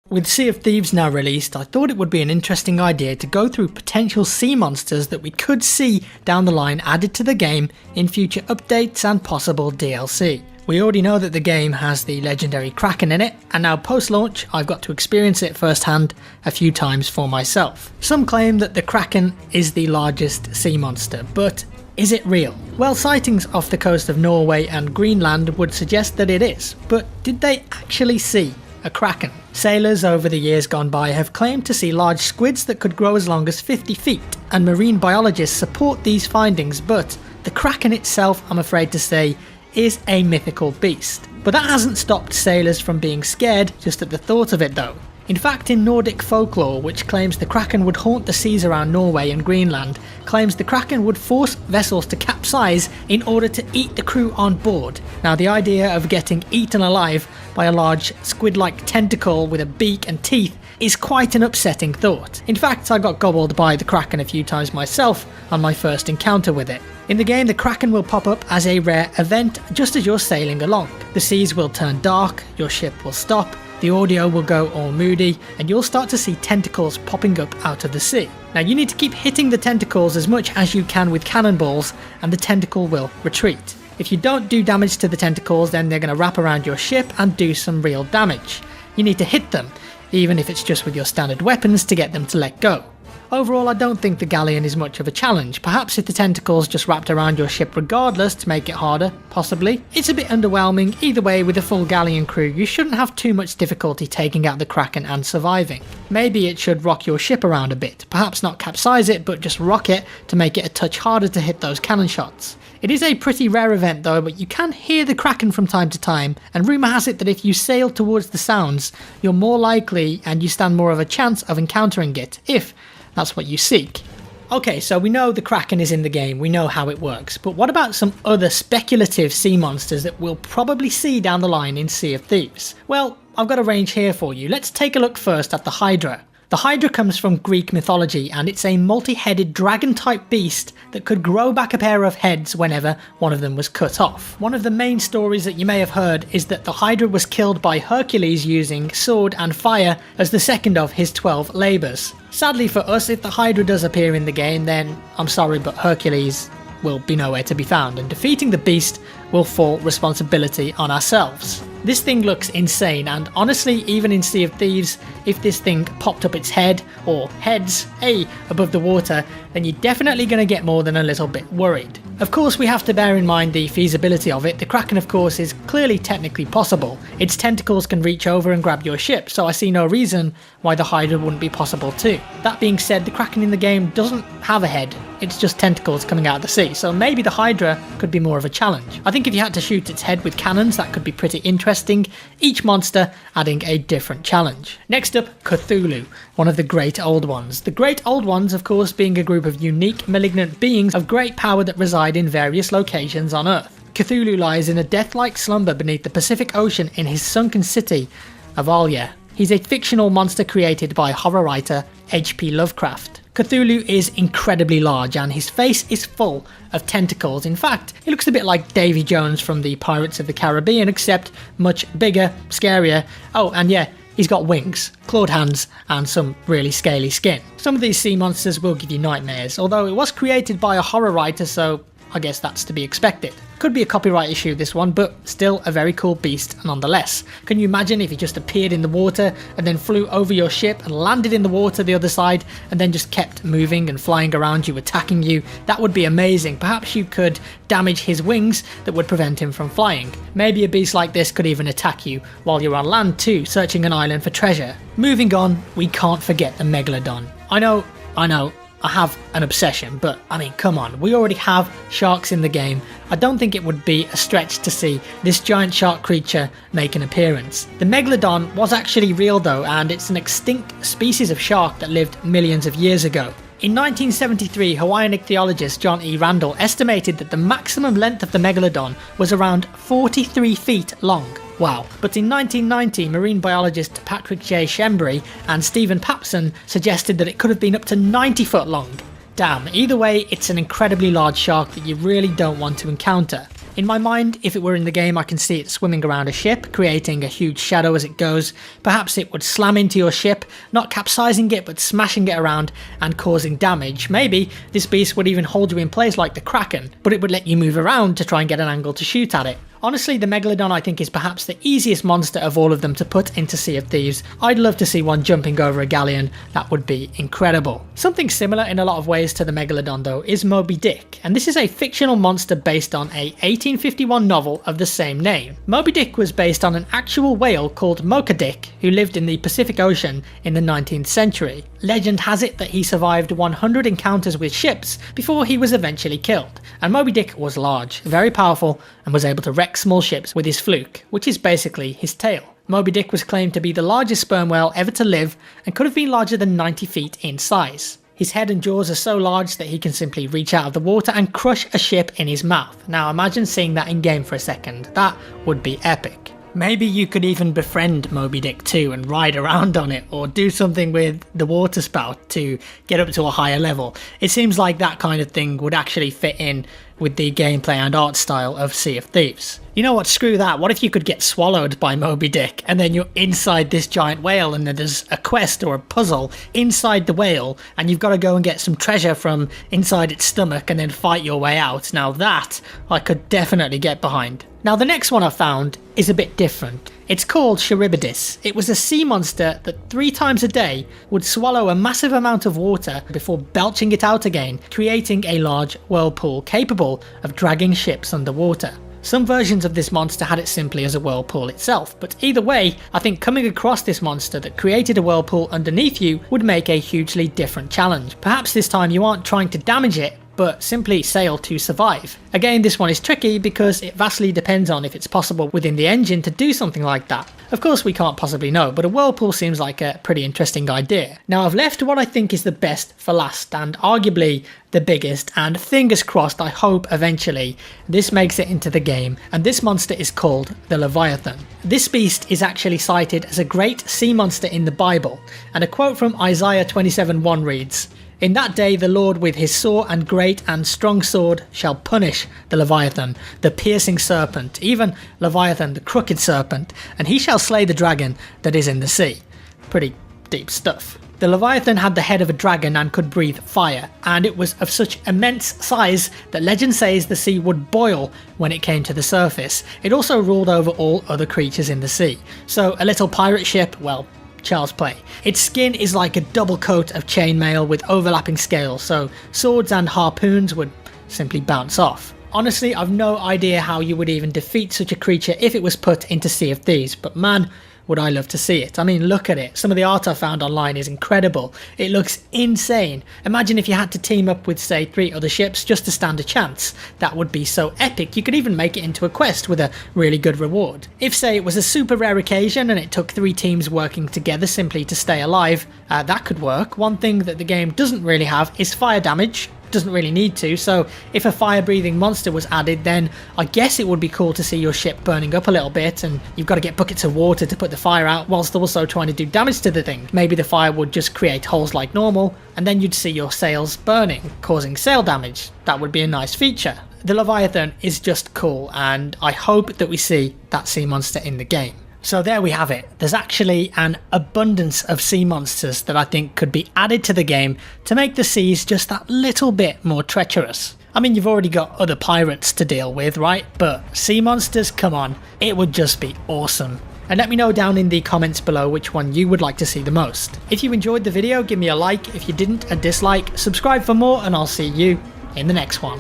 With Sea of Thieves now released, I thought it would be an interesting idea to go through potential sea monsters that we could see down the line added to the game in future updates and possible DLC. We already know that the game has the legendary Kraken in it, and now post-launch I've got to experience it firsthand a few times for myself. Some claim that the Kraken is the largest sea monster, but is it real? Well, sightings off the coast of Norway and Greenland would suggest that it is, but did they actually see a Kraken? Sailors over the years gone by have claimed to see large squids that could grow as long as 50 feet, and marine biologists support these findings, but the Kraken itself, I'm afraid to say, is a mythical beast. But that hasn't stopped sailors from being scared just at the thought of it though. In fact, in Nordic folklore, which claims the Kraken would haunt the seas around Norway and Greenland, claims the Kraken would force vessels to capsize in order to eat the crew on board. Now, the idea of getting eaten alive by a large squid-like tentacle with a beak and teeth is quite an upsetting thought. In fact, I got gobbled by the Kraken a few times myself on my first encounter with it. In the game, the Kraken will pop up as a rare event just as you're sailing along. The seas will turn dark, your ship will stop, the audio will go all moody, and you'll start to see tentacles popping up out of the sea. Now, you need to keep hitting the tentacles as much as you can with cannonballs, and the tentacle will retreat. If you don't do damage to the tentacles, then they're going to wrap around your ship and do some real damage. You need to hit them, even if it's just with your standard weapons, to get them to let go. Overall, I don't think the galleon is much of a challenge. Perhaps if the tentacles just wrapped around your ship regardless to make it harder, possibly. It's a bit underwhelming. Either way, with a full galleon crew, you shouldn't have too much difficulty taking out the Kraken and surviving. Maybe it should rock your ship around a bit. Perhaps not capsize it, but just rock it to make it a touch harder to hit those cannon shots. It is a pretty rare event though, but you can hear the Kraken from time to time, and rumour has it that if you sail towards the sounds, you're more likely and you stand more of a chance of encountering it, if that's what you seek. Okay, so we know the Kraken is in the game, we know how it works, but what about some other speculative sea monsters that we'll probably see down the line in Sea of Thieves? Well, I've got a range here for you. Let's take a look first at the Hydra. The Hydra comes from Greek mythology, and it's a multi-headed dragon-type beast that could grow back a pair of heads whenever one of them was cut off. One of the main stories that you may have heard is that the Hydra was killed by Hercules using sword and fire as the second of his 12 labours. Sadly for us, if the Hydra does appear in the game, then I'm sorry, but Hercules will be nowhere to be found, and defeating the beast will fall responsibility on ourselves. This thing looks insane, and honestly, even in Sea of Thieves, if this thing popped up its head, or heads, above the water, then you're definitely going to get more than a little bit worried. Of course, we have to bear in mind the feasibility of it. The Kraken, of course, is clearly technically possible. Its tentacles can reach over and grab your ship, so I see no reason why the Hydra wouldn't be possible too. That being said, the Kraken in the game doesn't have a head, it's just tentacles coming out of the sea, so maybe the Hydra could be more of a challenge. I think if you had to shoot its head with cannons, that could be pretty interesting, each monster adding a different challenge. Next up, Cthulhu, one of the Great Old Ones. The Great Old Ones, of course, being a group of unique, malignant beings of great power that reside in various locations on Earth. Cthulhu lies in a death-like slumber beneath the Pacific Ocean in his sunken city of Alya. He's a fictional monster created by horror writer H.P. Lovecraft. Cthulhu is incredibly large, and his face is full of tentacles. In fact, he looks a bit like Davy Jones from the Pirates of the Caribbean, except much bigger, scarier. Oh, and yeah, he's got wings, clawed hands, and some really scaly skin. Some of these sea monsters will give you nightmares, although it was created by a horror writer, so I guess that's to be expected. Could be a copyright issue, this one, but still a very cool beast nonetheless. Can you imagine if he just appeared in the water and then flew over your ship and landed in the water the other side and then just kept moving and flying around you, attacking you? That would be amazing. Perhaps you could damage his wings that would prevent him from flying. Maybe a beast like this could even attack you while you're on land too, searching an island for treasure. Moving on, we can't forget the Megalodon. I know, I have an obsession, but I mean, come on, we already have sharks in the game. I don't think it would be a stretch to see this giant shark creature make an appearance. The Megalodon was actually real though, and it's an extinct species of shark that lived millions of years ago. In 1973, Hawaiian ichthyologist John E. Randall estimated that the maximum length of the Megalodon was around 43 feet long. Wow. But in 1990, marine biologist Patrick J. Shembry and Stephen Papson suggested that it could have been up to 90 foot long. Damn, either way, it's an incredibly large shark that you really don't want to encounter. In my mind, if it were in the game, I can see it swimming around a ship, creating a huge shadow as it goes. Perhaps it would slam into your ship, not capsizing it but smashing it around and causing damage. Maybe this beast would even hold you in place like the Kraken, but it would let you move around to try and get an angle to shoot at it. Honestly, the Megalodon I think is perhaps the easiest monster of all of them to put into Sea of Thieves. I'd love to see one jumping over a galleon, that would be incredible. Something similar in a lot of ways to the Megalodon though is Moby Dick, and this is a fictional monster based on a 1851 novel of the same name. Moby Dick was based on an actual whale called Mocha Dick who lived in the Pacific Ocean in the 19th century. Legend has it that he survived 100 encounters with ships before he was eventually killed, and Moby Dick was large, very powerful, and was able to wreck small ships with his fluke, which is basically his tail. Moby Dick was claimed to be the largest sperm whale ever to live and could have been larger than 90 feet in size. His head and jaws are so large that he can simply reach out of the water and crush a ship in his mouth. Now imagine seeing that in game for a second, that would be epic. Maybe you could even befriend Moby Dick too and ride around on it, or do something with the water spout to get up to a higher level. It seems like that kind of thing would actually fit in with the gameplay and art style of Sea of Thieves. You know what, screw that, what if you could get swallowed by Moby Dick and then you're inside this giant whale and then there's a quest or a puzzle inside the whale and you've got to go and get some treasure from inside its stomach and then fight your way out. Now that I could definitely get behind. Now the next one I found is a bit different. It's called Charybdis. It was a sea monster that 3 times a day would swallow a massive amount of water before belching it out again, creating a large whirlpool capable of dragging ships underwater. Some versions of this monster had it simply as a whirlpool itself, but either way, I think coming across this monster that created a whirlpool underneath you would make a hugely different challenge. Perhaps this time you aren't trying to damage it, but simply sail to survive. Again, this one is tricky because it vastly depends on if it's possible within the engine to do something like that. Of course we can't possibly know, but a whirlpool seems like a pretty interesting idea. Now I've left what I think is the best for last, and arguably the biggest, and fingers crossed I hope eventually this makes it into the game, and this monster is called the Leviathan. This beast is actually cited as a great sea monster in the Bible, and a quote from Isaiah 27:1 reads, "In that day the Lord with his sore and great and strong sword shall punish the Leviathan, the piercing serpent, even Leviathan the crooked serpent, and he shall slay the dragon that is in the sea." Pretty deep stuff. The Leviathan had the head of a dragon and could breathe fire, and it was of such immense size that legend says the sea would boil when it came to the surface. It also ruled over all other creatures in the sea. So a little pirate ship, well, child's play. Its skin is like a double coat of chainmail with overlapping scales, so swords and harpoons would simply bounce off. Honestly, I've no idea how you would even defeat such a creature if it was put into Sea of Thieves, but man, would I love to see it. I mean, look at it. Some of the art I found online is incredible. It looks insane. Imagine if you had to team up with, say, 3 other ships just to stand a chance. That would be so epic. You could even make it into a quest with a really good reward. If, say, it was a super rare occasion and it took 3 teams working together simply to stay alive, that could work. One thing that the game doesn't really have is fire damage. Doesn't really need to, so if a fire breathing monster was added, then I guess it would be cool to see your ship burning up a little bit and you've got to get buckets of water to put the fire out whilst also trying to do damage to the thing. Maybe the fire would just create holes like normal and then you'd see your sails burning, causing sail damage. That would be a nice feature. The Leviathan is just cool, and I hope that we see that sea monster in the game. So there we have it. There's actually an abundance of sea monsters that I think could be added to the game to make the seas just that little bit more treacherous. I mean, you've already got other pirates to deal with, right? But sea monsters, come on, it would just be awesome. And let me know down in the comments below which one you would like to see the most. If you enjoyed the video, give me a like. If you didn't, a dislike. Subscribe for more, and I'll see you in the next one.